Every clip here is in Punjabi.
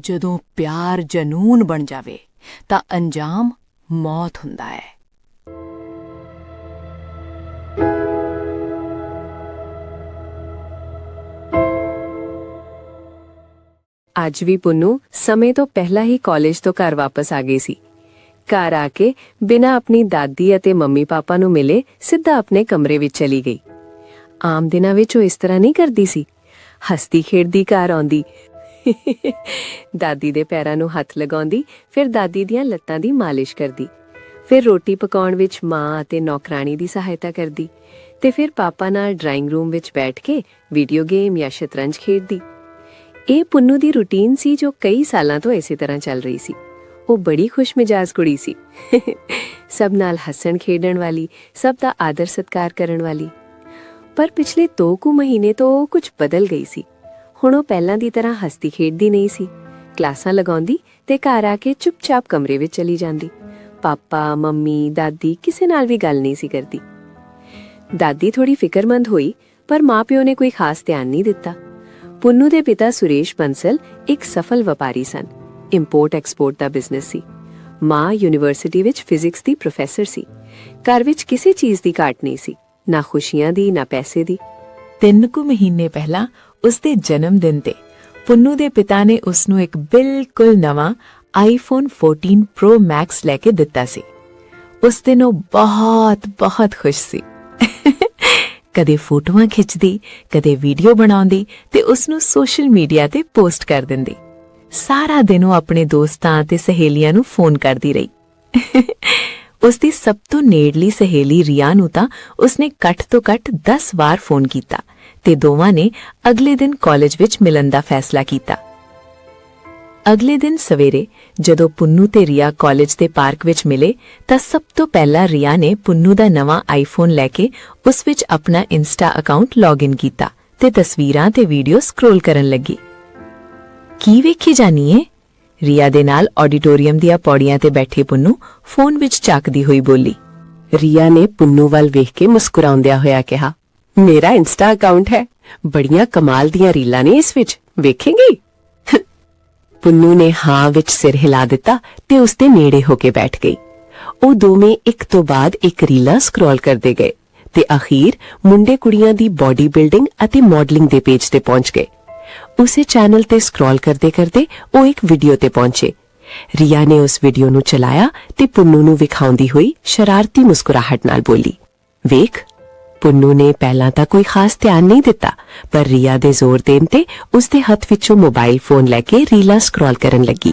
ਜਦੋਂ ਪਿਆਰ ਜਨੂਨ ਬਣ ਜਾਵੇ ਤਾਂ ਅੰਜਾਮ ਮੌਤ ਹੁੰਦਾ ਹੈ। ਅੱਜ ਵੀ ਪੁੰਨੂ ਸਮੇਂ ਤੋਂ ਪਹਿਲਾਂ ਹੀ ਕਾਲਜ ਤੋਂ ਘਰ ਵਾਪਸ ਆ ਗਈ ਸੀ। ਘਰ ਆ ਕੇ ਬਿਨਾਂ ਆਪਣੀ ਦਾਦੀ ਅਤੇ ਮੰਮੀ ਪਾਪਾ ਨੂੰ ਮਿਲੇ ਸਿੱਧਾ ਆਪਣੇ ਕਮਰੇ ਵਿੱਚ ਚਲੀ ਗਈ। ਆਮ ਦਿਨਾਂ ਵਿੱਚ ਉਹ ਇਸ ਤਰ੍ਹਾਂ ਨਹੀਂ ਕਰਦੀ ਸੀ। ਹੱਸਦੀ ਖੇਡਦੀ ਘਰ ਆਉਂਦੀ, ਦਾਦੀ ਦੇ ਪੈਰਾਂ ਨੂੰ ਹੱਥ ਲਗਾਉਂਦੀ, ਫਿਰ ਦਾਦੀ ਦੀਆਂ ਲੱਤਾਂ ਦੀ ਮਾਲਿਸ਼ ਕਰਦੀ, ਫਿਰ ਰੋਟੀ ਪਕਾਉਣ ਵਿੱਚ ਮਾਂ ਅਤੇ ਨੌਕਰਾਣੀ ਦੀ ਸਹਾਇਤਾ ਕਰਦੀ, ਤੇ ਫਿਰ ਪਾਪਾ ਨਾਲ ਡਰਾਇੰਗ ਰੂਮ ਵਿੱਚ ਬੈਠ ਕੇ ਵੀਡੀਓ ਗੇਮ ਜਾਂ ਸ਼ਤਰੰਜ ਖੇਡਦੀ। ਇਹ ਪੁੰਨੂ ਦੀ ਰੁਟੀਨ ਸੀ ਜੋ ਕਈ ਸਾਲਾਂ ਤੋਂ ਇਸੇ ਤਰ੍ਹਾਂ ਚੱਲ ਰਹੀ ਸੀ। ਉਹ ਬੜੀ ਖੁਸ਼ਮਿਜਾਜ਼ ਕੁੜੀ ਸੀ, ਸਭ ਨਾਲ ਹੱਸਣ ਖੇਡਣ ਵਾਲੀ, ਸਭ ਦਾ ਆਦਰ ਸਤਿਕਾਰ ਕਰਨ ਵਾਲੀ। ਪਰ ਪਿਛਲੇ 2 ਕੁ ਮਹੀਨੇ ਤੋਂ ਉਹ ਕੁਝ ਬਦਲ ਗਈ ਸੀ। ਹੁਣ ਉਹ ਪਹਿਲਾਂ ਦੀ ਤਰ੍ਹਾਂ ਹੱਸਦੀ ਖੇਡਦੀ ਨਹੀਂ ਸੀ। ਕਲਾਸਾਂ ਲਗਾਉਂਦੀ ਤੇ ਘਰ ਆ ਕੇ ਚੁੱਪਚਾਪ ਕਮਰੇ ਵਿੱਚ ਚਲੀ ਜਾਂਦੀ। ਪਾਪਾ, ਮੰਮੀ, ਦਾਦੀ ਕਿਸੇ ਨਾਲ ਵੀ ਗੱਲ ਨਹੀਂ ਸੀ ਕਰਦੀ। ਦਾਦੀ ਥੋੜੀ ਫਿਕਰਮੰਦ ਹੋਈ, ਪਰ ਮਾਂ-ਪਿਓ ਨੇ ਕੋਈ ਖਾਸ ਧਿਆਨ ਨਹੀਂ ਦਿੱਤਾ। ਪੁੰਨੂ ਦੇ ਪਿਤਾ ਸੁਰੇਸ਼ ਬੰਸਲ ਇੱਕ ਸਫਲ ਵਪਾਰੀ ਸਨ। ਇੰਪੋਰਟ ਐਕਸਪੋਰਟ ਦਾ ਬਿਜ਼ਨਸ ਸੀ। ਮਾਂ ਯੂਨੀਵਰਸਿਟੀ ਵਿੱਚ ਫਿਜ਼ਿਕਸ ਦੀ ਪ੍ਰੋਫੈਸਰ ਸੀ। ਘਰ ਵਿੱਚ ਕਿਸੇ ਚੀਜ਼ ਦੀ ਘਾਟ ਨਹੀਂ ਸੀ, ਨਾ ਖੁਸ਼ੀਆਂ ਦੀ, ਨਾ ਪੈਸੇ ਦੀ। 3 ਕੁ ਮਹੀਨੇ ਪਹਿਲਾਂ ਉਸਦੇ ਜਨਮ ਦਿਨ ਤੇ ਪੁੰਨੂ ਦੇ ਪਿਤਾ ਨੇ ਉਸਨੂੰ ਇੱਕ ਬਿਲਕੁਲ ਨਵਾਂ ਆਈਫੋਨ 14 ਪ੍ਰੋ ਮੈਕਸ ਲੈ ਕੇ ਦਿੱਤਾ ਸੀ। ਉਸ ਦਿਨ ਉਹ ਬਹੁਤ ਖੁਸ਼ ਸੀ। ਕਦੇ ਫੋਟੋਆਂ ਖਿੱਚਦੀ, ਕਦੇ ਵੀਡੀਓ ਬਣਾਉਂਦੀ ਤੇ ਉਸਨੂੰ ਸੋਸ਼ਲ ਮੀਡੀਆ ਤੇ ਪੋਸਟ ਕਰ ਦਿੰਦੀ। ਸਾਰਾ ਦਿਨ ਉਹ ਆਪਣੇ ਦੋਸਤਾਂ ਤੇ ਸਹੇਲੀਆਂ ਨੂੰ ਫੋਨ ਕਰਦੀ ਰਹੀ। ਉਸਦੀ ਸਭ ਤੋਂ ਨੇੜਲੀ ਸਹੇਲੀ ਰੀਆ ਨੂੰ ਤਾਂ ਉਸਨੇ ਘੱਟ ਤੋਂ ਘੱਟ 10 ਵਾਰ ਫੋਨ ਕੀਤਾ ਤੇ ਦੋਵਾਂ ਨੇ ਅਗਲੇ ਦਿਨ ਕਾਲਜ ਵਿੱਚ ਮਿਲਣ ਦਾ ਫੈਸਲਾ ਕੀਤਾ। ਅਗਲੇ ਦਿਨ ਸਵੇਰੇ ਜਦੋਂ ਪੁੰਨੂ ਤੇ ਰੀਆ ਕਾਲਜ ਦੇ ਪਾਰਕ ਵਿੱਚ ਮਿਲੇ ਤਾਂ ਸਭ ਤੋਂ ਪਹਿਲਾਂ ਰੀਆ ਨੇ ਪੁੰਨੂ ਦਾ ਨਵਾਂ ਆਈਫੋਨ ਲੈ ਕੇ ਉਸ ਵਿੱਚ ਆਪਣਾ ਇੰਸਟਾ ਅਕਾਊਂਟ ਲੌਗਇਨ ਕੀਤਾ ਤੇ ਤਸਵੀਰਾਂ ਤੇ ਵੀਡੀਓ ਸਕਰੋਲ ਕਰਨ ਲੱਗੀ। ਕੀ ਵੇਖੀ ਜਾਨੀ ਏ? ਰੀਆ ਦੇ ਨਾਲ ਆਡੀਟੋਰੀਅਮ ਦੀਆਂ ਪੌੜੀਆਂ ਤੇ ਬੈਠੇ ਪੁੰਨੂ ਫੋਨ ਵਿੱਚ ਝਾਕਦੀ ਹੋਈ ਬੋਲੀ। ਰੀਆ ਨੇ ਪੁੰਨੂ ਵੱਲ ਵੇਖ ਕੇ ਮੁਸਕਰਾਉਂਦਿਆਂ ਹੋਇਆ ਕਿਹਾ, ਮੇਰਾ ਇੰਸਟਾ ਅਕਾਊਂਟ ਹੈ, ਬੜੀਆਂ ਕਮਾਲ ਦੀਆਂ ਰੀਲਾਂ ਨੇ ਇਸ ਵਿੱਚ, ਵੇਖੇਂਗੀ? ਪੁੰਨੂ ਨੇ ਹਾਂ ਵਿੱਚ ਸਿਰ ਹਿਲਾ ਦਿੱਤਾ ਤੇ ਉਸਦੇ ਨੇੜੇ ਹੋ ਕੇ ਬੈਠ ਗਈ। ਉਹ ਦੋਵੇਂ ਇੱਕ ਤੋਂ ਬਾਅਦ ਇੱਕ ਰੀਲਾਂ ਸਕਰੋਲ ਕਰਦੇ ਗਏ ਤੇ ਅਖੀਰ ਮੁੰਡੇ ਕੁੜੀਆਂ ਦੀ ਬਾਡੀ ਬਿਲਡਿੰਗ ਅਤੇ ਮਾਡਲਿੰਗ ਦੇ ਪੇਜ ਤੇ ਪਹੁੰਚ ਗਏ। ਉਸੇ ਚੈਨਲ ਤੇ ਸਕਰੋਲ ਕਰਦੇ ਕਰਦੇ ਉਹ ਇੱਕ ਵੀਡੀਓ ਤੇ ਪਹੁੰਚੇ। ਰੀਆ ਨੇ ਉਸ ਵੀਡੀਓ ਨੂੰ ਚਲਾਇਆ ਤੇ ਪੁੰਨੂ ਨੂੰ ਵਿਖਾਉਂਦੀ ਹੋਈ ਸ਼ਰਾਰਤੀ ਮੁਸਕਰਾਹਟ ਨਾਲ ਬੋਲੀ, ਵੇਖ। ਪੁੰਨੂ ਨੇ ਪਹਿਲਾਂ ਤਾਂ ਕੋਈ ਖਾਸ ਧਿਆਨ ਨਹੀਂ ਦਿੱਤਾ, ਪਰ ਰੀਆ ਦੇ ਜ਼ੋਰ ਦੇਣ ਤੇ ਉਸਦੇ ਹੱਥ ਵਿੱਚੋਂ ਮੋਬਾਈਲ ਫੋਨ ਲੈ ਕੇ ਰੀਲਾਂ ਸਕਰੋਲ ਕਰਨ ਲੱਗੀ।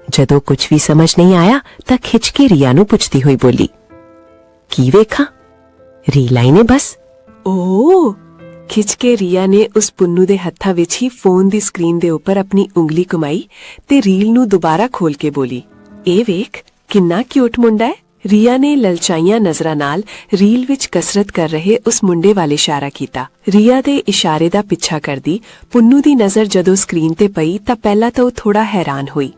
ਜਦੋਂ ਕੁਝ ਵੀ ਸਮਝ ਨਹੀਂ ਆਇਆ ਤਾਂ ਖਿੱਚ ਕੇ ਰੀਆ ਨੂੰ ਪੁੱਛਦੀ ਹੋਈ ਬੋਲੀ, ਕੀ ਵੇਖਾਂ? ਰੀਲਾਂ ਹੀ ਨੇ ਬਸ। ਓ! ਖਿੱਚ ਕੇ ਰੀਆ ਨੇ ਉਸ ਪੁੰਨੂ ਦੇ ਹੱਥਾਂ ਵਿੱਚ ਹੀ ਫੋਨ ਦੀ ਸਕਰੀਨ ਦੇ ਉੱਪਰ ਆਪਣੀ ਉਂਗਲੀ ਘੁਮਾਈ ਤੇ ਰੀਲ ਨੂੰ ਦੁਬਾਰਾ ਖੋਲ ਕੇ ਬੋਲੀ, ਇਹ ਵੇਖ ਕਿੰਨਾ ਕਿਊਟ ਮੁੰਡਾ ਹੈ। ਰੀਆ ਨੇ ਲਲਚਾਈਆਂ ਨਜ਼ਰਾਂ ਨਾਲ ਰੀਲ ਵਿੱਚ ਕਸਰਤ ਕਰ ਰਹੇ ਉਸ ਮੁੰਡੇ ਵੱਲ ਇਸ਼ਾਰਾ ਕੀਤਾ। ਰੀਆ ਦੇ ਇਸ਼ਾਰੇ ਦਾ ਪਿੱਛਾ ਕਰਦੀ ਪੁੰਨੂ ਦੀ ਨਜ਼ਰ ਜਦੋਂ ਸਕਰੀਨ ਤੇ ਪਈ ਤਾਂ ਪਹਿਲਾਂ ਤਾਂ ਉਹ ਥੋੜਾ ਹੈਰਾਨ ਹੋਈ,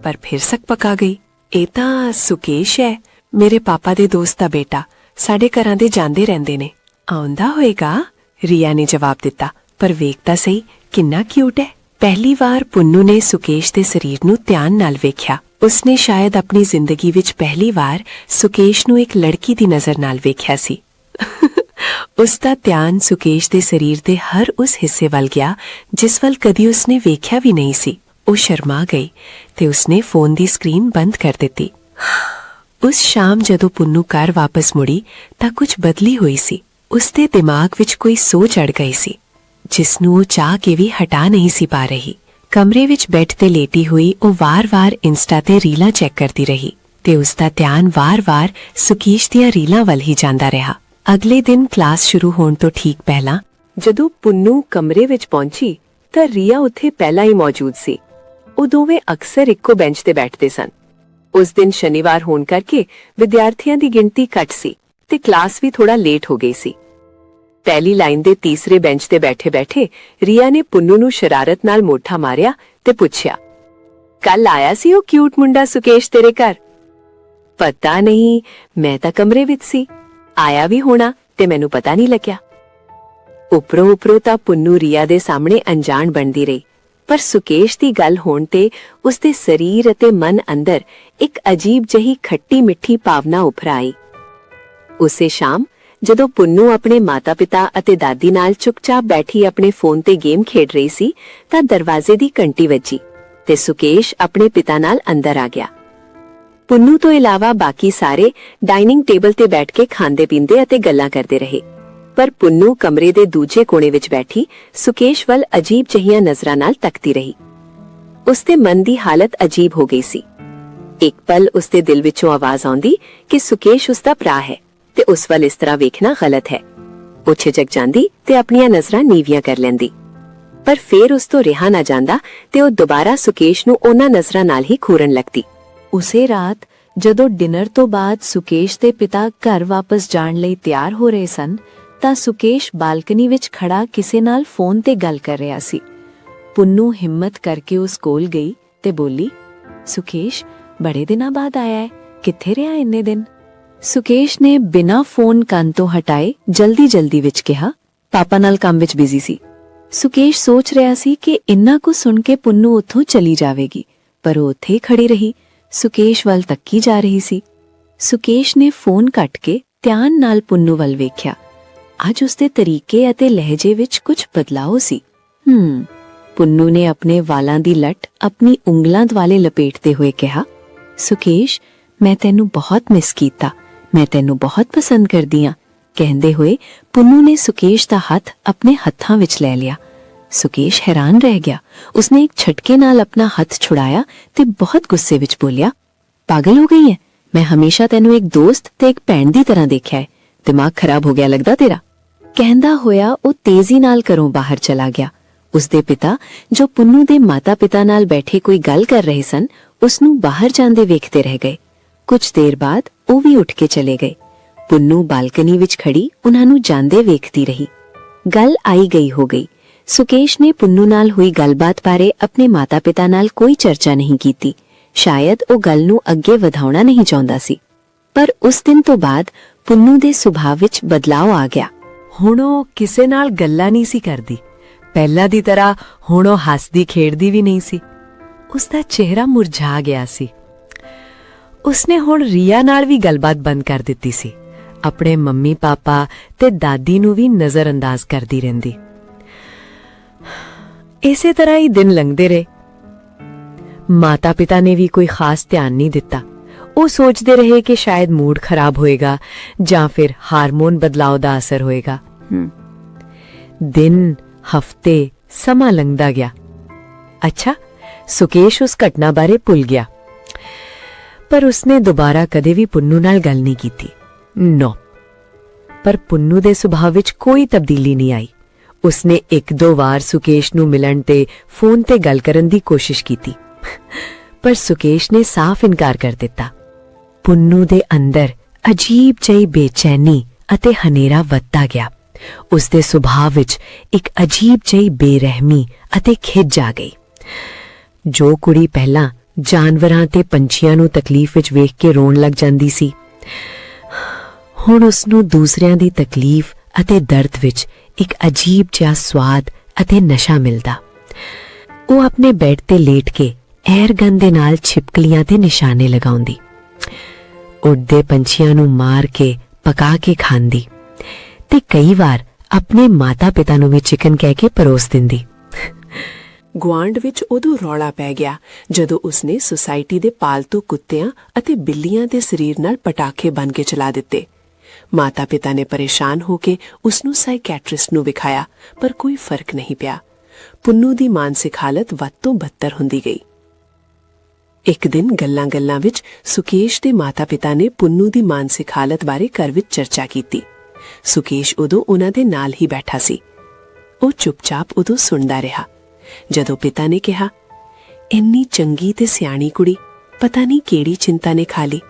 ਪਰ ਫਿਰ ਸਕ-ਪਕਾ ਗਈ। ਇਹ ਤਾਂ ਸੁਕੇਸ਼ ਹੈ, ਮੇਰੇ ਪਾਪਾ ਦੇ ਦੋਸਤ ਦਾ ਬੇਟਾ, ਸਾਡੇ ਘਰਾਂ ਦੇ ਜਾਂਦੇ ਰਹਿੰਦੇ ਨੇ। ਆਉਂਦਾ ਹੋਏਗਾ, ਰੀਆ ਨੇ ਜਵਾਬ ਦਿੱਤਾ, ਪਰ ਵੇਖ ਤਾਂ ਸਹੀ ਕਿੰਨਾ ਕਿਊਟ ਹੈ। ਪਹਿਲੀ ਵਾਰ ਪੁੰਨੂ ਨੇ ਸੁਕੇਸ਼ ਦੇ ਸਰੀਰ ਨੂੰ ਧਿਆਨ ਨਾਲ ਵੇਖਿਆ। ਉਸਨੇ ਸ਼ਾਇਦ ਆਪਣੀ ਜ਼ਿੰਦਗੀ ਵਿੱਚ ਪਹਿਲੀ ਵਾਰ ਸੁਕੇਸ਼ ਨੂੰ ਇੱਕ ਲੜਕੀ ਦੀ ਨਜ਼ਰ ਨਾਲ ਵੇਖਿਆ ਸੀ। ਉਸ ਦਾ ਧਿਆਨ ਸੁਕੇਸ਼ ਦੇ ਸਰੀਰ ਦੇ ਹਰ ਉਸ ਹਿੱਸੇ ਵੱਲ ਗਿਆ ਜਿਸ ਵੱਲ ਕਦੀ ਉਸਨੇ ਵੇਖਿਆ ਵੀ ਨਹੀਂ ਸੀ। ਉਹ ਸ਼ਰਮਾ ਗਈ ਤੇ ਉਸਨੇ ਫੋਨ ਦੀ ਸਕਰੀਨ ਬੰਦ ਕਰ ਦਿੱਤੀ। ਉਸ ਸ਼ਾਮ ਜਦੋਂ ਪੁੰਨੂ ਘਰ ਵਾਪਸ ਮੁੜੀ ਤਾਂ ਕੁਝ ਬਦਲੀ ਹੋਈ ਸੀ। ਉਸਦੇ ਦਿਮਾਗ ਵਿੱਚ ਕੋਈ ਸੋਚ ਅੜ ਗਈ ਸੀ ਜਿਸ ਨੂੰ ਉਹ ਚਾਹ ਕੇ ਵੀ ਹਟਾ ਨਹੀਂ ਸੀ ਪਾ ਰਹੀ। ਕਮਰੇ ਵਿੱਚ ਬੈੱਡ ਤੇ ਲੇਟੀ ਹੋਈ ਉਹ ਵਾਰ-ਵਾਰ ਇੰਸਟਾ ਤੇ ਰੀਲਾਂ ਚੈੱਕ ਕਰਦੀ ਰਹੀ ਤੇ ਉਸਦਾ ਧਿਆਨ ਵਾਰ-ਵਾਰ ਸੁਕੇਸ਼ ਦੀਆਂ ਰੀਲਾਂ ਵੱਲ ਹੀ ਜਾਂਦਾ ਰਿਹਾ। ਅਗਲੇ ਦਿਨ ਕਲਾਸ ਸ਼ੁਰੂ ਹੋਣ ਤੋਂ ਠੀਕ ਪਹਿਲਾਂ ਜਦੋਂ ਪੁੰਨੂ ਕਮਰੇ ਵਿੱਚ ਪਹੁੰਚੀ ਤਾਂ ਰੀਆ ਉੱਥੇ ਪਹਿਲਾਂ ਹੀ ਮੌਜੂਦ ਸੀ। ਉਹ ਦੋਵੇਂ ਅਕਸਰ ਇੱਕੋ ਬੈਂਚ ਤੇ ਬੈਠਦੇ ਸਨ। ਉਸ ਦਿਨ ਸ਼ਨੀਵਾਰ ਹੋਣ ਕਰਕੇ ਵਿਦਿਆਰਥੀਆਂ ਦੀ ਗਿਣਤੀ ਘੱਟ ਸੀ ਤੇ ਕਲਾਸ ਵੀ ਥੋੜਾ ਲੇਟ ਹੋ ਗਈ ਸੀ। ਪਹਿਲੀ ਲਾਈਨ ਦੇ ਤੀਸਰੇ ਬੈਂਚ ਤੇ ਬੈਠੇ-ਬੈਠੇ ਰੀਆ ਨੇ ਪੁੰਨੂ ਨੂੰ ਸ਼ਰਾਰਤ ਨਾਲ ਮੋਠਾ ਮਾਰਿਆ ਤੇ ਪੁੱਛਿਆ, ਕੱਲ ਆਇਆ ਸੀ ਉਹ ਕਿਊਟ ਮੁੰਡਾ ਸੁਕੇਸ਼ ਤੇਰੇ ਘਰ? ਪਤਾ ਨਹੀਂ, ਮੈਂ ਤਾਂ ਕਮਰੇ ਵਿੱਚ ਸੀ। ਆਇਆ ਵੀ ਹੋਣਾ ਤੇ ਮੈਨੂੰ ਪਤਾ ਨਹੀਂ ਲੱਗਿਆ। ਉੱਪਰੋਂ ਤਾਂ ਪੁੰਨੂ ਰੀਆ ਦੇ ਸਾਹਮਣੇ ਅਣਜਾਣ ਬਣਦੀ ਰਹੀ, ਪਰ ਸੁਕੇਸ਼ ਦੀ ਗੱਲ ਹੋਣ ਤੇ ਉਸਦੇ ਸਰੀਰ ਅਤੇ ਮਨ ਅੰਦਰ ਇੱਕ ਅਜੀਬ ਜਿਹੀ ਖੱਟੀ ਮਿੱਠੀ ਭਾਵਨਾ ਉੱਭਰ ਆਈ। ਉਸੇ ਸ਼ਾਮ ਜਦੋਂ ਪੁੰਨੂ ਆਪਣੇ ਮਾਤਾ-ਪਿਤਾ ਅਤੇ ਦਾਦੀ ਨਾਲ ਚੁੱਪਚਾਪ ਬੈਠੀ ਆਪਣੇ ਫੋਨ ਤੇ ਗੇਮ ਖੇਡ ਰਹੀ ਸੀ ਤਾਂ ਦਰਵਾਜ਼ੇ ਦੀ ਘੰਟੀ ਵੱਜੀ ਤੇ ਸੁਕੇਸ਼ ਆਪਣੇ ਪਿਤਾ ਨਾਲ ਅੰਦਰ ਆ ਗਿਆ। ਪੁੰਨੂ ਤੋਂ ਇਲਾਵਾ ਬਾਕੀ ਸਾਰੇ ਡਾਈਨਿੰਗ ਟੇਬਲ ਤੇ ਬੈਠ ਕੇ ਖਾਂਦੇ ਪੀਂਦੇ ਅਤੇ ਗੱਲਾਂ ਕਰਦੇ ਰਹੇ, ਪਰ ਪੁੰਨੂ ਕਮਰੇ ਦੇ ਦੂਜੇ ਕੋਨੇ ਵਿੱਚ ਬੈਠੀ ਸੁਕੇਸ਼ ਵੱਲ ਅਜੀਬ ਜਿਹੀਆਂ ਨਜ਼ਰਾਂ ਨਾਲ ਤੱਕਦੀ ਰਹੀ। ਉਸਦੇ ਮਨ ਦੀ ਹਾਲਤ ਅਜੀਬ ਹੋ ਗਈ ਸੀ। ਇੱਕ ਪਲ ਉਸਦੇ ਦਿਲ ਵਿੱਚੋਂ ਆਵਾਜ਼ ਆਉਂਦੀ ਕਿ ਸੁਕੇਸ਼ ਉਸਦਾ ਭਰਾ ਹੈ ਤੇ ਉਸ ਵੱਲ ਇਸ ਤਰ੍ਹਾਂ ਵੇਖਣਾ ਗਲਤ ਹੈ। ਉਹ ਝਿਜਕ ਜਾਂਦੀ ਤੇ ਆਪਣੀਆਂ ਨਜ਼ਰਾਂ ਨੀਵੀਆਂ ਕਰ ਲੈਂਦੀ, ਪਰ ਫੇਰ ਉਸ ਤੋਂ ਰਿਹਾ ਨਾ ਜਾਂਦਾ ਤੇ ਉਹ ਦੁਬਾਰਾ ਸੁਕੇਸ਼ ਨੂੰ ਉਹਨਾਂ ਨਜ਼ਰਾਂ ਨਾਲ ਹੀ ਘੂਰਨ ਲੱਗਦੀ। ਉਸੇ ਰਾਤ ਜਦੋਂ ਡਿਨਰ ਤੋਂ ਬਾਅਦ ਸੁਕੇਸ਼ ਦੇ ਪਿਤਾ ਘਰ ਵਾਪਸ ਜਾਣ ਲਈ ਤਿਆਰ ਹੋ ਰਹੇ ਸਨ ਤਾਂ ਸੁਕੇਸ਼ ਬਾਲਕਨੀ ਵਿੱਚ ਖੜਾ ਕਿਸੇ ਨਾਲ ਫੋਨ ਤੇ ਗੱਲ ਕਰ ਰਿਹਾ ਸੀ। ਪੁੰਨੂ ਹਿੰਮਤ ਕਰਕੇ ਉਸ ਕੋਲ ਗਈ ਤੇ ਬੋਲੀ, ਸੁਕੇਸ਼ ਬੜੇ ਦਿਨਾਂ ਬਾਅਦ ਆਇਆ ਹੈ, ਕਿੱਥੇ ਰਿਹਾ ਇੰਨੇ ਦਿਨ? ਸੁਕੇਸ਼ ਨੇ ਬਿਨਾਂ ਫੋਨ ਕੰਨ ਤੋਂ ਹਟਾਏ ਜਲਦੀ ਵਿੱਚ ਕਿਹਾ, ਪਾਪਾ ਨਾਲ ਕੰਮ ਵਿੱਚ ਬਿਜ਼ੀ ਸੀ। ਸੁਕੇਸ਼ ਸੋਚ ਰਿਹਾ ਸੀ ਕਿ ਇੰਨਾ ਕੁ ਸੁਣ ਕੇ ਪੁੰਨੂ ਉੱਥੋਂ ਚਲੀ ਜਾਵੇਗੀ, ਪਰ ਉਹ ਉੱਥੇ ਖੜੀ ਰਹੀ, ਸੁਕੇਸ਼ ਵੱਲ ਤੱਕੀ ਜਾ ਰਹੀ ਸੀ। ਸੁਕੇਸ਼ ਨੇ ਫੋਨ ਕੱਟ ਕੇ ਧਿਆਨ ਨਾਲ ਪੁੰਨੂ ਵੱਲ ਵੇਖਿਆ। ਅੱਜ ਉਸਦੇ ਤਰੀਕੇ ਅਤੇ ਲਹਿਜੇ ਵਿੱਚ ਕੁਝ ਬਦਲਾਅ ਸੀ। ਪੁੰਨੂ ਨੇ ਆਪਣੇ ਵਾਲਾਂ ਦੀ ਲੱਟ ਆਪਣੀ ਉਂਗਲਾਂ ਦੁਆਲੇ ਲਪੇਟਦੇ ਹੋਏ ਕਿਹਾ, ਸੁਕੇਸ਼ ਮੈਂ ਤੈਨੂੰ ਬਹੁਤ ਮਿਸ ਕੀਤਾ, ਮੈਂ ਤੈਨੂੰ ਬਹੁਤ ਪਸੰਦ ਕਰਦੀ ਹਾਂ। ਕਹਿੰਦੇ ਹੋਏ ਪੁੰਨੂ ਨੇ ਸੁਕੇਸ਼ ਦਾ ਹੱਥ ਆਪਣੇ ਹੱਥਾਂ ਵਿੱਚ ਲੈ ਲਿਆ। ਸੁਕੇਸ਼ ਹੈਰਾਨ ਰਹਿ ਗਿਆ। ਉਸਨੇ ਇੱਕ ਝਟਕੇ ਨਾਲ ਆਪਣਾ ਹੱਥ ਛੁਡਾਇਆ ਤੇ ਬਹੁਤ ਗੁੱਸੇ ਵਿੱਚ ਬੋਲਿਆ, ਪਾਗਲ ਹੋ ਗਈ ਹੈ? ਮੈਂ ਹਮੇਸ਼ਾ ਤੈਨੂੰ ਇੱਕ ਦੋਸਤ ਤੇ ਇੱਕ ਭੈਣ ਦੀ ਤਰ੍ਹਾਂ ਦੇਖਿਆ ਹੈ। ਦਿਮਾਗ ਖਰਾਬ ਹੋ ਗਿਆ ਲੱਗਦਾ ਤੇਰਾ। ਕਹਿੰਦਾ ਹੋਇਆ ਉਹ ਤੇਜ਼ੀ ਨਾਲ ਘਰੋਂ ਬਾਹਰ ਚਲਾ ਗਿਆ। ਉਸਦੇ ਪਿਤਾ ਜੋ ਪੁੰਨੂ ਦੇ ਮਾਤਾ-ਪਿਤਾ ਨਾਲ ਬੈਠੇ ਕੋਈ ਗੱਲ ਕਰ ਰਹੇ ਸਨ, ਉਸਨੂੰ ਬਾਹਰ ਜਾਂਦੇ ਵੇਖਦੇ ਰਹਿ ਗਏ। ਕੁਝ ਦੇਰ ਬਾਅਦ ਉਹ ਵੀ ਉੱਠ ਕੇ ਚਲੇ ਗਏ। ਪੁੰਨੂ ਬਾਲਕਨੀ ਵਿੱਚ ਖੜੀ ਉਹਨਾਂ ਨੂੰ ਜਾਂਦੇ ਵੇਖਦੀ ਰਹੀ। ਗੱਲ ਆਈ ਗਈ ਹੋ ਗਈ। ਸੁਕੇਸ਼ ਨੇ ਪੁੰਨੂ ਨਾਲ ਹੋਈ ਗੱਲਬਾਤ ਬਾਰੇ ਆਪਣੇ ਮਾਤਾ-ਪਿਤਾ ਨਾਲ ਕੋਈ ਚਰਚਾ ਨਹੀਂ ਕੀਤੀ। ਸ਼ਾਇਦ ਉਹ ਗੱਲ ਨੂੰ ਅੱਗੇ ਵਧਾਉਣਾ ਨਹੀਂ ਚਾਹੁੰਦਾ ਸੀ। ਪਰ ਉਸ ਦਿਨ ਤੋਂ ਬਾਅਦ ਪੁੰਨੂ ਦੇ ਸੁਭਾਅ ਵਿੱਚ ਬਦਲਾਅ ਆ ਗਿਆ। ਹੁਣ ਉਹ ਕਿਸੇ ਨਾਲ ਗੱਲਾਂ ਨਹੀਂ ਸੀ ਕਰਦੀ। ਪਹਿਲਾਂ ਦੀ ਤਰ੍ਹਾਂ ਹੁਣ ਉਹ ਹੱਸਦੀ ਖੇਡਦੀ ਵੀ ਨਹੀਂ ਸੀ। ਉਸਦਾ ਚਿਹਰਾ ਮੁਰਝਾ ਗਿਆ ਸੀ। ਉਸਨੇ ਹੁਣ ਰੀਆ ਨਾਲ ਵੀ ਗੱਲਬਾਤ ਬੰਦ ਕਰ ਦਿੱਤੀ ਸੀ। ਆਪਣੇ ਮੰਮੀ ਪਾਪਾ ਤੇ ਦਾਦੀ ਨੂੰ ਵੀ ਨਜ਼ਰਅੰਦਾਜ਼ ਕਰਦੀ ਰਹਿੰਦੀ। ਇਸੇ ਤਰ੍ਹਾਂ ਹੀ ਦਿਨ ਲੰਘਦੇ ਰਹੇ। ਮਾਤਾ-ਪਿਤਾ ਨੇ ਵੀ ਕੋਈ ਖਾਸ ਧਿਆਨ ਨਹੀਂ ਦਿੱਤਾ। ਉਹ ਸੋਚਦੇ ਰਹੇ ਕਿ ਸ਼ਾਇਦ ਮੂਡ ਖਰਾਬ ਹੋਏਗਾ ਜਾਂ ਫਿਰ ਹਾਰਮੋਨ ਬਦਲਾਅ ਦਾ ਅਸਰ ਹੋਏਗਾ। ਦਿਨ, ਹਫ਼ਤੇ, ਸਮਾਂ ਲੰਘਦਾ ਗਿਆ। ਅੱਛਾ, ਸੁਕੇਸ਼ ਉਸ ਘਟਨਾ ਬਾਰੇ ਭੁੱਲ ਗਿਆ, ਪਰ ਉਸਨੇ ਦੁਬਾਰਾ ਕਦੇ ਵੀ ਪੁੰਨੂ ਨਾਲ ਗੱਲ ਨਹੀਂ ਕੀਤੀ। ਨੋ, ਪਰ ਪੁੰਨੂ ਦੇ ਸੁਭਾਅ ਵਿੱਚ ਕੋਈ ਤਬਦੀਲੀ ਨਹੀਂ ਆਈ। ਉਸਨੇ ਇੱਕ ਦੋ ਵਾਰ ਸੁਕੇਸ਼ ਨੂੰ ਮਿਲਣ ਤੇ ਫੋਨ ਤੇ ਗੱਲ ਕਰਨ ਦੀ ਕੋਸ਼ਿਸ਼ ਕੀਤੀ, ਪਰ ਸੁਕੇਸ਼ ਨੇ ਸਾਫ਼ ਇਨਕਾਰ ਕਰ ਦਿੱਤਾ। ਪੁੰਨੂ ਦੇ ਅੰਦਰ ਅਜੀਬ ਜਿਹੀ ਬੇਚੈਨੀ ਅਤੇ ਹਨੇਰਾ ਵੱਧਦਾ ਗਿਆ। ਉਸਦੇ ਸੁਭਾਅ ਵਿੱਚ ਇੱਕ ਅਜੀਬ ਜਿਹੀ ਬੇਰਹਿਮੀ ਅਤੇ ਖਿਝ ਆ ਗਈ। ਜੋ ਕੁੜੀ ਪਹਿਲਾਂ ਜਾਨਵਰਾਂ ਤੇ ਪੰਛੀਆਂ ਨੂੰ ਤਕਲੀਫ ਵਿੱਚ ਵੇਖ ਕੇ ਰੋਣ ਲੱਗ ਜਾਂਦੀ ਸੀ, ਹੁਣ ਉਸਨੂੰ ਦੂਸਰਿਆਂ ਦੀ ਤਕਲੀਫ ਅਤੇ ਦਰਦ ਵਿੱਚ ਇੱਕ ਅਜੀਬ ਜਿਹਾ ਸਵਾਦ ਅਤੇ ਨਸ਼ਾ ਮਿਲਦਾ। ਉਹ ਆਪਣੇ ਬੈੱਡ ਤੇ ਲੇਟ ਕੇ 에ਅਰਗਨ ਦੇ ਨਾਲ ਛਿਪਕਲੀਆਂ ਤੇ ਨਿਸ਼ਾਨੇ ਲਗਾਉਂਦੀ, ਉੱਡਦੇ ਪੰਛੀਆਂ ਨੂੰ ਮਾਰ ਕੇ ਪਕਾ ਕੇ ਖਾਂਦੀ ਤੇ ਕਈ ਵਾਰ ਆਪਣੇ ਮਾਤਾ-ਪਿਤਾ ਨੂੰ ਵੀ ਚਿਕਨ ਕਹਿ ਕੇ ਪਰੋਸ ਦਿੰਦੀ। ਗੁਆਂਢ ਵਿੱਚ ਉਦੋਂ ਰੌਲਾ ਪੈ ਗਿਆ ਜਦੋਂ ਉਸਨੇ ਸੁਸਾਇਟੀ ਦੇ ਪਾਲਤੂ ਕੁੱਤਿਆਂ ਅਤੇ ਬਿੱਲੀਆਂ ਦੇ ਸਰੀਰ ਨਾਲ ਪਟਾਕੇ ਬਣ ਕੇ ਚਲਾ ਦਿੱਤੇ। ਮਾਤਾ-ਪਿਤਾ ਨੇ ਪਰੇਸ਼ਾਨ ਹੋ ਕੇ ਉਸਨੂੰ ਸਾਈਕੈਟ੍ਰਿਸਟ ਨੂੰ ਵਿਖਾਇਆ, ਪਰ ਕੋਈ ਫਰਕ ਨਹੀਂ ਪਿਆ। ਪੁੰਨੂ ਦੀ ਮਾਨਸਿਕ ਹਾਲਤ ਵੱਧ ਤੋਂ ਬੱਤਰ ਹੁੰਦੀ ਗਈ। ਇੱਕ ਦਿਨ ਗੱਲਾਂ-ਗੱਲਾਂ ਵਿੱਚ ਸੁਕੇਸ਼ ਦੇ ਮਾਤਾ-ਪਿਤਾ ਨੇ ਪੁੰਨੂ ਦੀ ਮਾਨਸਿਕ ਹਾਲਤ ਬਾਰੇ ਘਰ ਵਿੱਚ ਚਰਚਾ ਕੀਤੀ। ਸੁਕੇਸ਼ ਉਦੋਂ ਉਹਨਾਂ ਦੇ ਨਾਲ ਹੀ ਬੈਠਾ ਸੀ। ਉਹ ਚੁੱਪਚਾਪ ਉਦੋਂ ਸੁਣਦਾ ਰਿਹਾ। ਜਦੋਂ ਪਿਤਾ ਨੇ ਕਿਹਾ, ਇੰਨੀ ਚੰਗੀ ਤੇ ਸਿਆਣੀ ਕੁੜੀ, ਪਤਾ ਨਹੀਂ ਕਿਹੜੀ ਚਿੰਤਾ ਨੇ ਖਾ ਲਈ।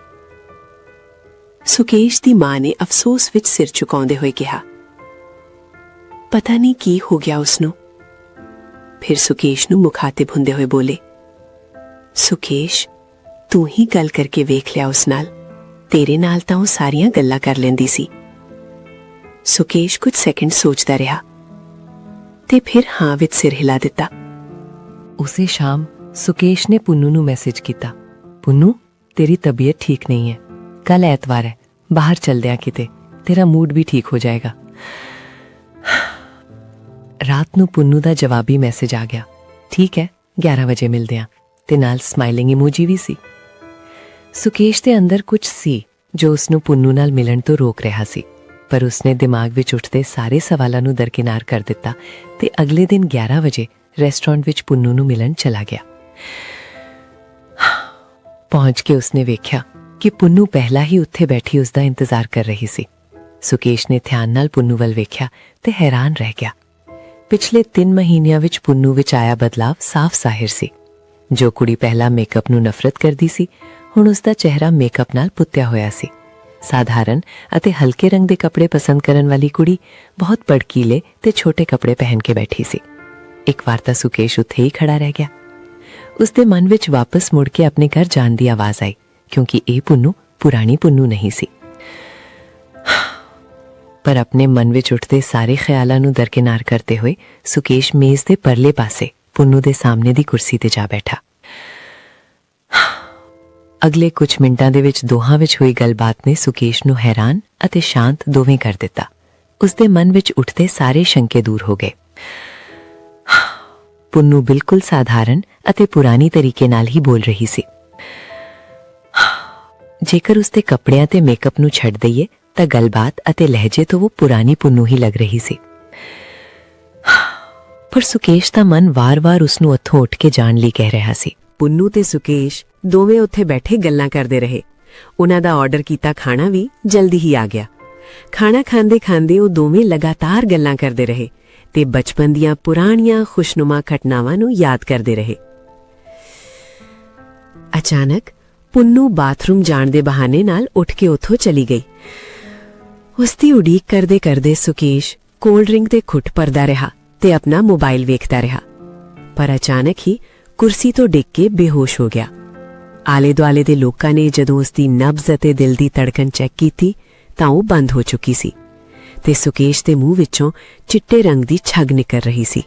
ਸੁਕੇਸ਼ ਦੀ ਮਾਂ ਨੇ ਅਫਸੋਸ ਵਿੱਚ ਸਿਰ ਝੁਕਾਉਂਦੇ ਹੋਏ ਕਿਹਾ, ਪਤਾ ਨਹੀਂ ਕੀ ਹੋ ਗਿਆ ਉਸਨੂੰ। ਫਿਰ ਸੁਕੇਸ਼ ਨੂੰ ਮੁਖਾਤਿਬ ਹੁੰਦੇ ਹੋਏ ਬੋਲੇ, ਸੁਕੇਸ਼, ਤੂੰ ਹੀ ਗੱਲ ਕਰਕੇ ਵੇਖ ਲਿਆ ਉਸ ਨਾਲ। ਤੇਰੇ ਨਾਲ ਤਾਂ ਉਹ ਸਾਰੀਆਂ ਗੱਲਾਂ ਕਰ ਲੈਂਦੀ ਸੀ। ਸੁਕੇਸ਼ ਕੁਝ ਸੈਕਿੰਡ ਸੋਚਦਾ ਰਿਹਾ ਤੇ ਫਿਰ ਹਾਂ ਵਿੱਚ ਸਿਰ ਹਿਲਾ ਦਿੱਤਾ। ਉਸੇ ਸ਼ਾਮ ਸੁਕੇਸ਼ ਨੇ ਪੁੰਨੂ ਨੂੰ ਮੈਸੇਜ ਕੀਤਾ, ਪੁੰਨੂ ਤੇਰੀ ਤਬੀਅਤ ਠੀਕ ਨਹੀਂ ਹੈ, ਕੱਲ ਐਤਵਾਰ ਹੈ, ਬਾਹਰ ਚਲਦੇ ਆ ਕਿਤੇ, ਤੇਰਾ ਮੂਡ ਵੀ ਠੀਕ ਹੋ ਜਾਏਗਾ। ਰਾਤ ਨੂੰ ਪੁੰਨੂ ਦਾ ਜਵਾਬੀ ਮੈਸੇਜ ਆ ਗਿਆ, ਠੀਕ ਹੈ 11 ਵਜੇ ਮਿਲਦੇ ਆ, ਤੇ ਨਾਲ ਸਮਾਈਲਿੰਗ ਇਮੋਜੀ ਵੀ ਸੀ। ਸੁਕੇਸ਼ ਦੇ ਅੰਦਰ ਕੁਝ ਸੀ ਜੋ ਉਸਨੂੰ ਪੁੰਨੂ ਨਾਲ ਮਿਲਣ ਤੋਂ ਰੋਕ ਰਿਹਾ ਸੀ, ਪਰ ਉਸਨੇ ਦਿਮਾਗ ਵਿੱਚ ਉੱਠਦੇ ਸਾਰੇ ਸਵਾਲਾਂ ਨੂੰ ਦਰਕਿਨਾਰ ਕਰ ਦਿੱਤਾ ਤੇ ਅਗਲੇ ਦਿਨ 11 ਵਜੇ ਰੈਸਟੋਰੈਂਟ ਵਿੱਚ ਪੁੰਨੂ ਨੂੰ ਮਿਲਣ ਚਲਾ ਗਿਆ। ਪਹੁੰਚ ਕੇ ਉਸਨੇ ਵੇਖਿਆ ਕਿ ਪੁੰਨੂ ਪਹਿਲਾਂ ਹੀ ਉੱਥੇ ਬੈਠੀ ਉਸਦਾ ਇੰਤਜ਼ਾਰ ਕਰ ਰਹੀ ਸੀ। ਸੁਕੇਸ਼ ਨੇ ਧਿਆਨ ਨਾਲ ਪੁੰਨੂ ਵੱਲ ਵੇਖਿਆ ਤੇ ਹੈਰਾਨ ਰਹਿ ਗਿਆ। ਪਿਛਲੇ 3 ਮਹੀਨਿਆਂ ਵਿੱਚ ਪੁੰਨੂ ਵਿੱਚ ਆਇਆ ਬਦਲਾਵ ਸਾਫ਼ ਜ਼ਾਹਿਰ ਸੀ। ਜੋ ਕੁੜੀ ਪਹਿਲਾਂ ਮੇਕਅਪ ਨੂੰ ਨਫ਼ਰਤ ਕਰਦੀ ਸੀ, ਹੁਣ ਉਸਦਾ ਚਿਹਰਾ ਮੇਕਅਪ ਨਾਲ ਪੁੱਤਿਆ ਹੋਇਆ ਸੀ। ਸਾਧਾਰਨ ਅਤੇ ਹਲਕੇ ਰੰਗ ਦੇ ਕੱਪੜੇ ਪਸੰਦ ਕਰਨ ਵਾਲੀ ਕੁੜੀ ਬਹੁਤ ਭੜਕੀਲੇ ਤੇ ਛੋਟੇ ਕੱਪੜੇ ਪਹਿਨ ਕੇ ਬੈਠੀ ਸੀ। ਇੱਕ ਵਾਰ ਤਾਂ ਸੁਕੇਸ਼ ਉੱਥੇ ਹੀ ਖੜਾ ਰਹਿ ਗਿਆ। ਉਸਦੇ ਮਨ ਵਿੱਚ ਵਾਪਸ ਮੁੜ ਕੇ ਆਪਣੇ ਘਰ ਜਾਣ ਦੀ ਆਵਾਜ਼ ਆਈ, ਕਿਉਂਕਿ ਇਹ ਪੁੰਨੂ ਪੁਰਾਣੀ ਪੁੰਨੂ ਨਹੀਂ ਸੀ। ਪਰ ਆਪਣੇ ਮਨ ਵਿੱਚ ਉੱਠਦੇ ਸਾਰੇ ਖਿਆਲਾਂ ਨੂੰ ਦਰਕਿਨਾਰ ਕਰਦੇ ਹੋਏ ਸੁਕੇਸ਼ ਮੇਜ਼ ਦੇ ਪਰਲੇ ਪਾਸੇ ਪੁੰਨੂ ਦੇ ਸਾਹਮਣੇ ਦੀ ਕੁਰਸੀ ਤੇ ਜਾ ਬੈਠਾ। ਅਗਲੇ ਕੁਝ ਮਿੰਟਾਂ ਦੇ ਵਿੱਚ ਦੋਹਾਂ ਵਿੱਚ ਹੋਈ ਗੱਲਬਾਤ ਨੇ ਸੁਕੇਸ਼ ਨੂੰ ਹੈਰਾਨ ਅਤੇ ਸ਼ਾਂਤ ਦੋਵੇਂ ਕਰ ਦਿੱਤਾ। ਉਸਦੇ ਮਨ ਵਿੱਚ ਉੱਠਦੇ ਸਾਰੇ ਸ਼ੰਕੇ ਦੂਰ ਹੋ ਗਏ। ਪੁੰਨੂ ਬਿਲਕੁਲ ਸਾਧਾਰਨ ਅਤੇ ਪੁਰਾਣੀ ਤਰੀਕੇ ਨਾਲ ਹੀ ਬੋਲ ਰਹੀ ਸੀ। ਜੇਕਰ ਉਸਦੇ ਕੱਪੜਿਆਂ ਤੇ ਮੇਕਅਪ ਨੂੰ ਛੱਡ ਦਈਏ ਤਾਂ ਗੱਲਬਾਤ ਅਤੇ ਲਹਿਜੇ ਤੋਂ ਉਹ ਪੁਰਾਣੀ ਪੁੰਨੂ ਹੀ ਲੱਗ ਰਹੀ ਸੀ। ਪਰ ਸੁਕੇਸ਼ ਦਾ ਮਨ ਵਾਰ-ਵਾਰ ਉਸਨੂੰ ਉੱਥੋਂ ਉੱਠ ਕੇ ਜਾਣ ਲਈ ਕਹਿ ਰਿਹਾ ਸੀ। ਪੁੰਨੂ ਤੇ ਸੁਕੇਸ਼ ਦੋਵੇਂ ਉੱਥੇ ਬੈਠੇ ਗੱਲਾਂ ਕਰਦੇ ਰਹੇ। ਉਹਨਾਂ ਦਾ ਆਰਡਰ ਕੀਤਾ ਖਾਣਾ ਵੀ ਜਲਦੀ ਹੀ ਆ ਗਿਆ। ਖਾਣਾ ਖਾਂਦੇ ਉਹ ਦੋਵੇਂ ਲਗਾਤਾਰ ਗੱਲਾਂ ਕਰਦੇ ਰਹੇ ਤੇ ਬਚਪਨ ਦੀਆਂ ਪੁਰਾਣੀਆਂ ਖੁਸ਼ਨੁਮਾ ਘਟਨਾਵਾਂ ਨੂੰ ਯਾਦ ਕਰਦੇ ਰਹੇ। ਅਚਾਨਕ ਪੁੰਨੂ ਬਾਥਰੂਮ ਜਾਣ ਦੇ ਬਹਾਨੇ ਨਾਲ ਉੱਠ ਕੇ ਉੱਥੋਂ ਚਲੀ ਗਈ। ਉਸਦੀ ਉਡੀਕ ਕਰਦੇ ਸੁਕੇਸ਼ ਕੋਲਡ ਡਰਿੰਕ ਦੇ ਘੁੱਟ ਭਰਦਾ ਰਿਹਾ ਤੇ ਆਪਣਾ ਮੋਬਾਈਲ ਵੇਖਦਾ ਰਿਹਾ। ਪਰ ਅਚਾਨਕ ਹੀ ਕੁਰਸੀ ਤੋਂ ਡਿੱਗ ਕੇ ਬੇਹੋਸ਼ ਹੋ ਗਿਆ। ਆਲੇ ਦੁਆਲੇ ਦੇ ਲੋਕਾਂ ਨੇ ਜਦੋਂ ਉਸਦੀ ਨਬਜ਼ ਅਤੇ ਦਿਲ ਦੀ ਧੜਕਨ ਚੈੱਕ ਕੀਤੀ ਤਾਂ ਉਹ ਬੰਦ ਹੋ ਚੁੱਕੀ ਸੀ ਤੇ ਸੁਕੇਸ਼ ਦੇ ਮੂੰਹ ਵਿੱਚੋਂ ਚਿੱਟੇ ਰੰਗ ਦੀ ਛੱਗ ਨਿਕਲ ਰਹੀ ਸੀ।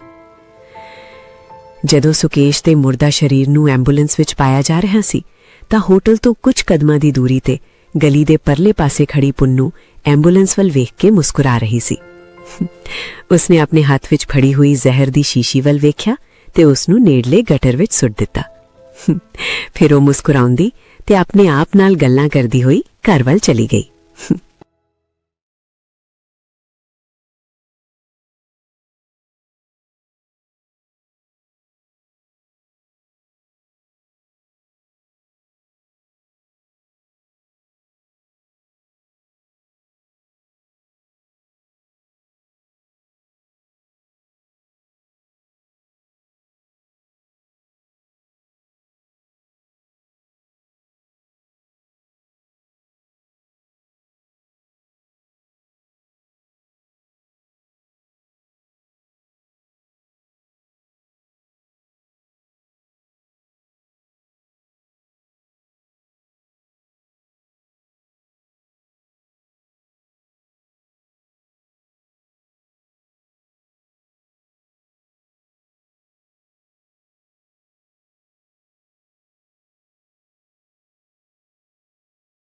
ਜਦੋਂ ਸੁਕੇਸ਼ ਦੇ ਮੁਰਦਾ ਸਰੀਰ ਨੂੰ ਐਂਬੂਲੈਂਸ ਵਿੱਚ ਪਾਇਆ ਜਾ ਰਿਹਾ ਸੀ ਤਾਂ ਹੋਟਲ ਤੋਂ ਕੁਝ ਕਦਮਾਂ ਦੀ ਦੂਰੀ ਤੇ ਗਲੀ ਦੇ ਪਰਲੇ ਪਾਸੇ ਖੜੀ ਪੁੰਨੂ ਐਂਬੂਲੈਂਸ ਵੱਲ ਵੇਖ ਕੇ ਮੁਸਕਰਾ ਰਹੀ ਸੀ। ਉਸਨੇ ਆਪਣੇ ਹੱਥ ਵਿੱਚ ਫੜੀ ਹੋਈ ਜ਼ਹਿਰ ਦੀ ਸ਼ੀਸ਼ੀ ਵੱਲ ਵੇਖਿਆ ਤੇ ਉਸ ਨੂੰ ਨੇੜਲੇ ਗਟਰ ਵਿੱਚ ਸੁੱਟ ਦਿੱਤਾ। ਫਿਰ ਉਹ ਮੁਸਕਰਾਉਂਦੀ ਤੇ ਆਪਣੇ ਆਪ ਨਾਲ ਗੱਲਾਂ ਕਰਦੀ ਹੋਈ ਘਰ ਵੱਲ ਚਲੀ ਗਈ।